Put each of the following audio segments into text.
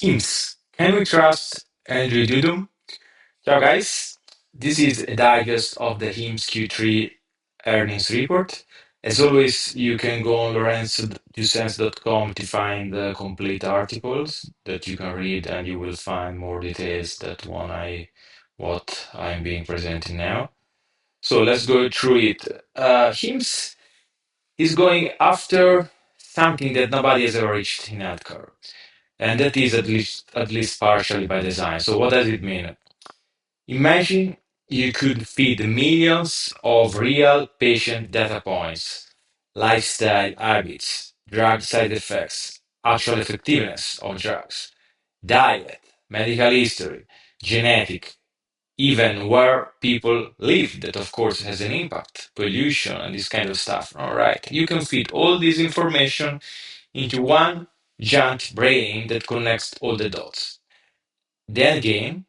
HIMS. Can we trust Andrew Dudum? Ciao guys, this is a digest of the HIMS Q3 earnings report. As always, you can go on lorenzo.com to find the complete articles that you can read, and you will find more details that what I'm being presenting now. So let's go through it. HIMS is going after something that nobody has ever reached in healthcare, and that is at least partially by design. So what does it mean? Imagine you could feed millions of real patient data points, lifestyle habits, drug side effects, actual effectiveness of drugs, diet, medical history, genetic, even where people live. That, of course, has an impact, pollution, and this kind of stuff. All right. You can fit all this information into one giant brain that connects all the dots. Then again,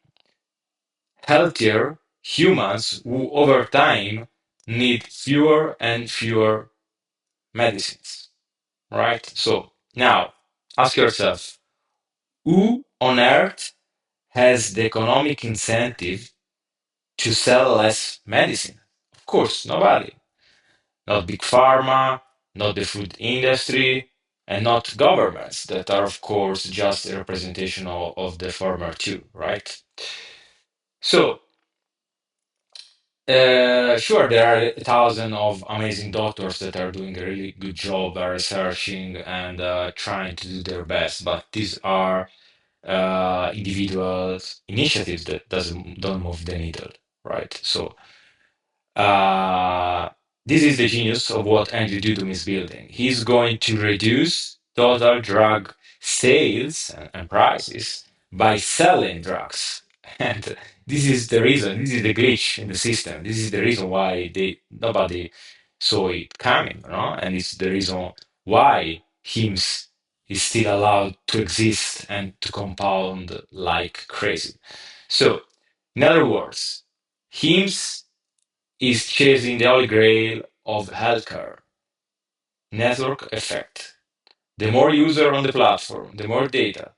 healthier humans who over time need fewer and fewer medicines, right? So now ask yourself, who on earth has the economic incentive to sell less medicine? Of course, nobody. Not big pharma, not the food industry, and not governments that are, of course, just a representation of the former two, right? So sure, there are a thousand of amazing doctors that are doing a really good job researching and trying to do their best, but these are individual initiatives that doesn't don't move the needle, right? So uh, this is the genius of what Andrew Dudum is building. He's going to reduce total drug sales and prices by selling drugs. And this is the reason, this is the glitch in the system. This is the reason why nobody saw it coming, you know? And it's the reason why HIMS is still allowed to exist and to compound like crazy. So, in other words, HIMS is chasing the holy grail of healthcare, network effect. The more user on the platform, the more data,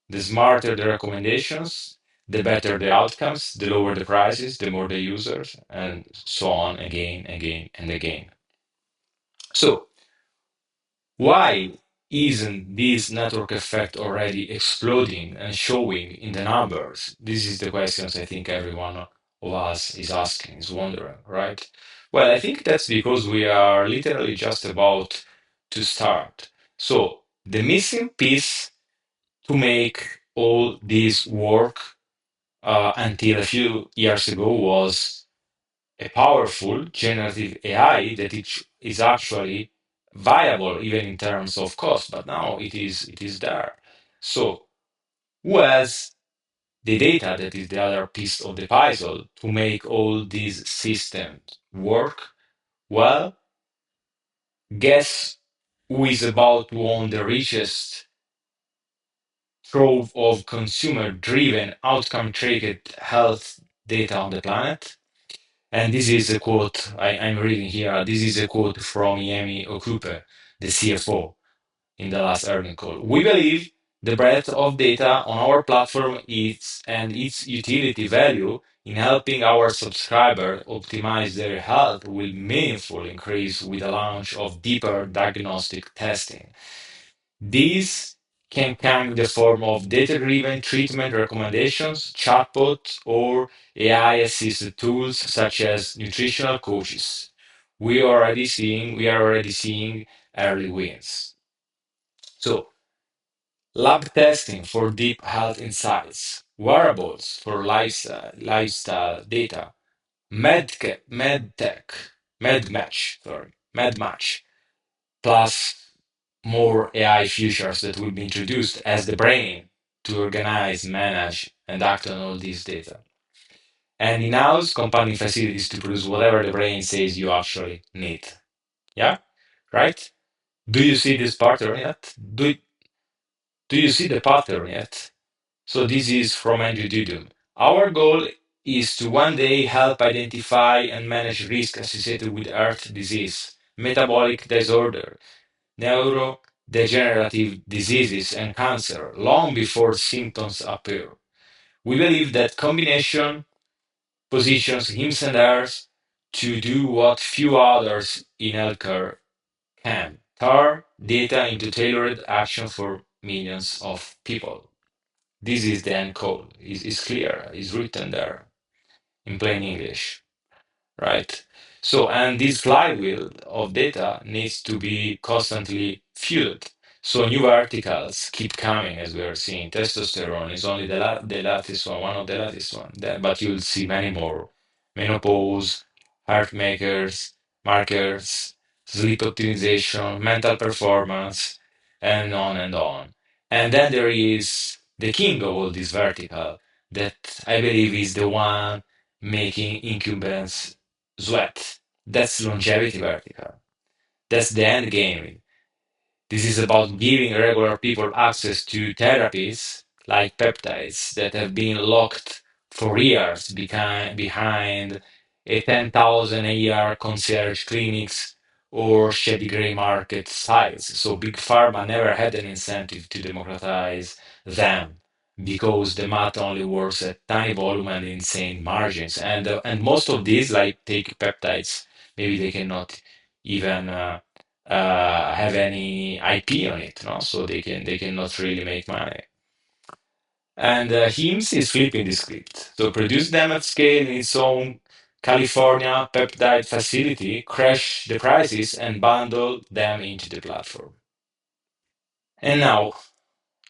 the smarter the recommendations, the better the outcomes, the lower the prices, the more the users, and so on again, again, and again. So, why isn't this network effect already exploding and showing in the numbers? This is the questions I think everyone of us is asking, is wondering, right? Well, I think that's because we are literally just about to start. So, the missing piece to make all this work until a few years ago was a powerful generative AI that is actually viable even in terms of cost, but now it is there. So who has the data that is the other piece of the puzzle to make all these systems work? Well, guess who is about to own the richest trove of consumer-driven, outcome-tracked health data on the planet? And this is a quote I'm reading here. This is a quote from Yemi Okupe, the CFO, in the last earnings call. We believe the breadth of data on our platform is and its utility value in helping our subscribers optimize their health will meaningfully increase with the launch of deeper diagnostic testing. These can come in the form of data-driven treatment recommendations, chatbots, or AI-assisted tools such as nutritional coaches. We are already seeing early wins. So, lab testing for deep health insights, wearables for lifestyle data, medtech, medmatch, plus more AI features that will be introduced as the brain to organize, manage, and act on all these data. And in-house compounding facilities to produce whatever the brain says you actually need. Yeah, right? Do you see this pattern yet? Do you see the pattern yet? So this is from Andrew Dudum. Our goal is to one day help identify and manage risk associated with heart disease, metabolic disorder, degenerative diseases and cancer long before symptoms appear. We believe that combination positions HIMSS and hers to do what few others in healthcare can: turn data into tailored action for millions of people. This is the end call. It's clear. It's written there in plain English, right? So, and this flywheel of data needs to be constantly fueled. So new verticals keep coming, as we are seeing. Testosterone is only the latest one of the latest one. But you'll see many more. Menopause, heart makers, markers, sleep optimization, mental performance, and on and on. And then there is the king of all these vertical that I believe is the one making incumbents sweat. That's longevity vertical. That's the end game. This is about giving regular people access to therapies like peptides that have been locked for years behind a 10,000 a year concierge clinics or shady gray market sites. So big pharma never had an incentive to democratize them because the math only works at tiny volume and insane margins. And most of these, like take peptides, maybe they cannot even have any IP on it, no? So they cannot really make money. And HIMS is flipping the script. So produce them at scale in its own California peptide facility, crash the prices, and bundle them into the platform. And now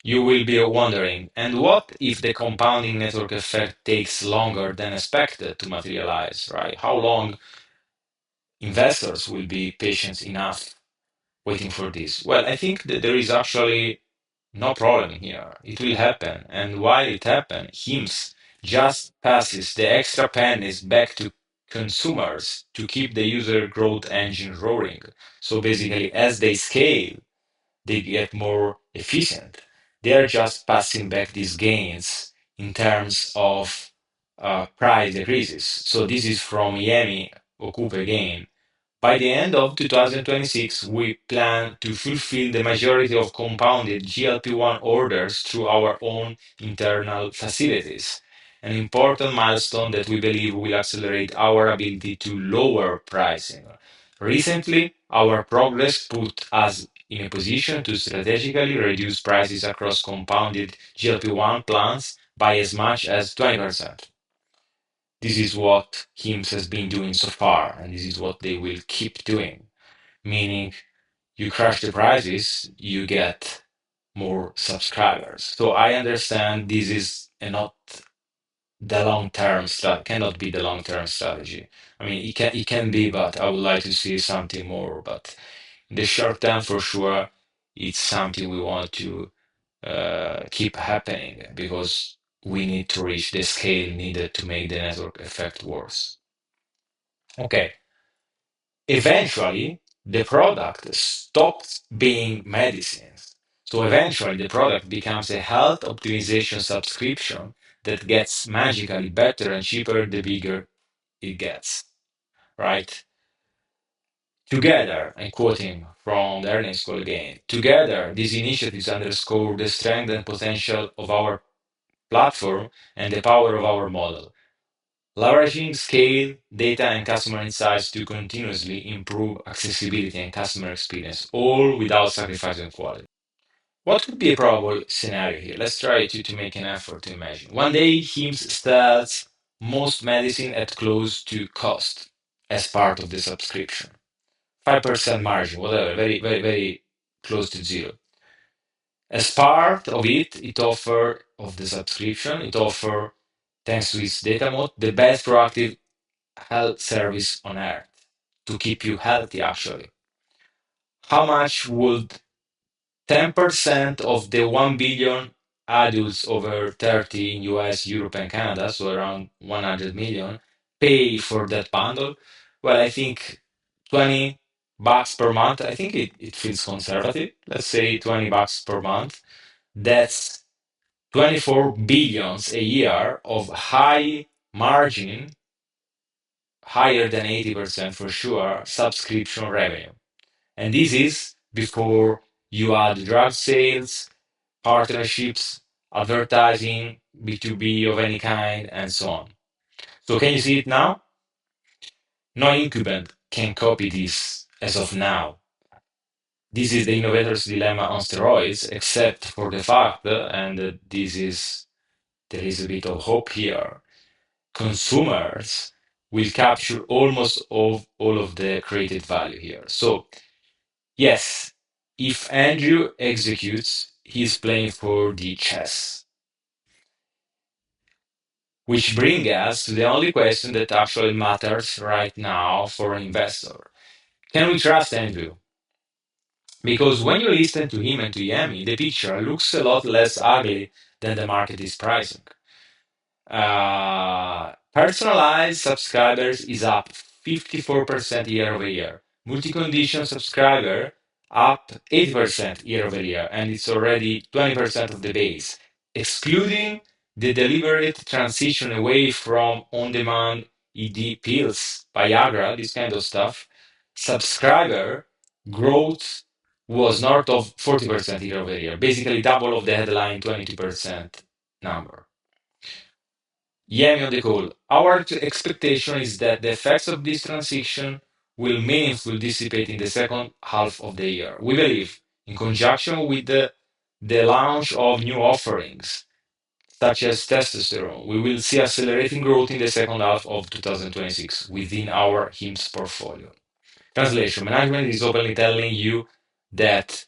you will be wondering, and what if the compounding network effect takes longer than expected to materialize, right? How long investors will be patient enough waiting for this? Well, I think that there is actually no problem here. It will happen. And while it happens, HIMS just passes the extra pennies back to consumers to keep the user growth engine roaring. So basically, as they scale, they get more efficient. They are just passing back these gains in terms of price decreases. So this is from Yemi Okupe again. By the end of 2026, we plan to fulfill the majority of compounded GLP-1 orders through our own internal facilities, an important milestone that we believe will accelerate our ability to lower pricing. Recently, our progress put us in a position to strategically reduce prices across compounded GLP-1 plans by as much as 20%. This is what HIMS has been doing so far, and this is what they will keep doing. Meaning, you crash the prices, you get more subscribers. So I understand this is not the long-term strategy, cannot be the long-term strategy. I mean, it can be, but I would like to see something more. But in the short term, for sure, it's something we want to keep happening because we need to reach the scale needed to make the network effect worse. Okay. Eventually, the product stops being medicines. So eventually, the product becomes a health optimization subscription that gets magically better and cheaper the bigger it gets, right? Together, I'm quoting from the earnings call again, together, these initiatives underscore the strength and potential of our platform and the power of our model, leveraging scale, data, and customer insights to continuously improve accessibility and customer experience, all without sacrificing quality. What could be a probable scenario here? Let's try to make an effort to imagine. One day, HIMS sells most medicine at close to cost as part of the subscription. 5% margin, whatever, very, very, very close to zero. As part of it, of the subscription, it offer, thanks to its data mode, the best proactive health service on earth to keep you healthy, actually. How much would 10% of the 1 billion adults over 30 in US, Europe, and Canada, so around 100 million, pay for that bundle? Well, I think $20 per month. I think it feels conservative. Let's say $20 per month. That's 24 billions a year of high margin, higher than 80% for sure, subscription revenue. And this is before You add drug sales, partnerships, advertising, B2B of any kind, and so on. So can you see it now? No incumbent can copy this as of now. This is the innovator's dilemma on steroids, except for the fact, and there is a bit of hope here, consumers will capture almost all of the created value here. So, yes, if Andrew executes, he's playing for the chess. Which brings us to the only question that actually matters right now for an investor. Can we trust Andrew? Because when you listen to him and to Yemi, the picture looks a lot less ugly than the market is pricing. Personalized subscribers is up 54% year over year. Multi-condition subscriber up 8% year over year, and it's already 20% of the base. Excluding the deliberate transition away from on-demand ED pills, Viagra, this kind of stuff, subscriber growth was north of 40% year over year, basically double of the headline 22% number. Yemi on the call. Our expectation is that the effects of this transition will meaningfully dissipate in the second half of the year. We believe, in conjunction with the launch of new offerings, such as testosterone, we will see accelerating growth in the second half of 2026 within our HIMS portfolio. Translation: management is openly telling you that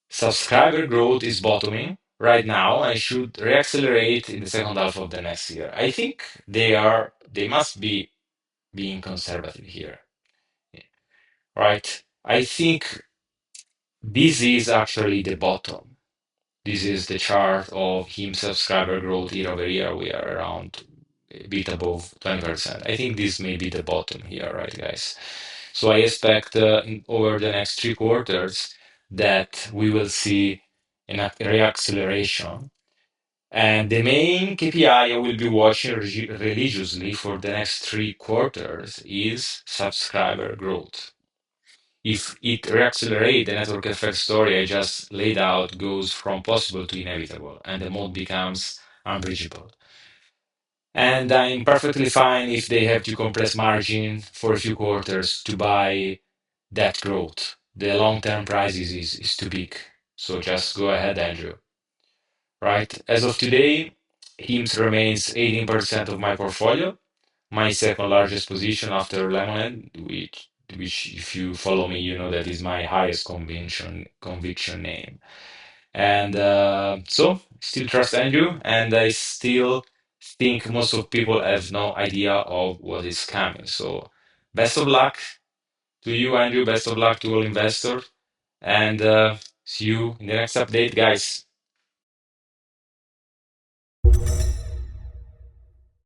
subscriber growth is bottoming right now and should reaccelerate in the second half of the next year. I think they must be being conservative here, right? I think this is actually the bottom. This is the chart of him subscriber growth year over year. We are around a bit above 20%. I think this may be the bottom here, right, guys? So I expect over the next 3 quarters that we will see a reacceleration. And the main KPI I will be watching religiously for the next 3 quarters is subscriber growth. If it reaccelerates, the network effect story I just laid out goes from possible to inevitable, and the mode becomes unbridgeable. And I'm perfectly fine if they have to compress margin for a few quarters to buy that growth. The long-term price is too big. So just go ahead, Andrew. Right? As of today, HIMS remains 18% of my portfolio, my second largest position after Lemonade, which if you follow me, you know that is my highest conviction name. And so still trust Andrew, and I still think most of people have no idea of what is coming. So best of luck to you, Andrew. Best of luck to all investors, and see you in the next update, guys.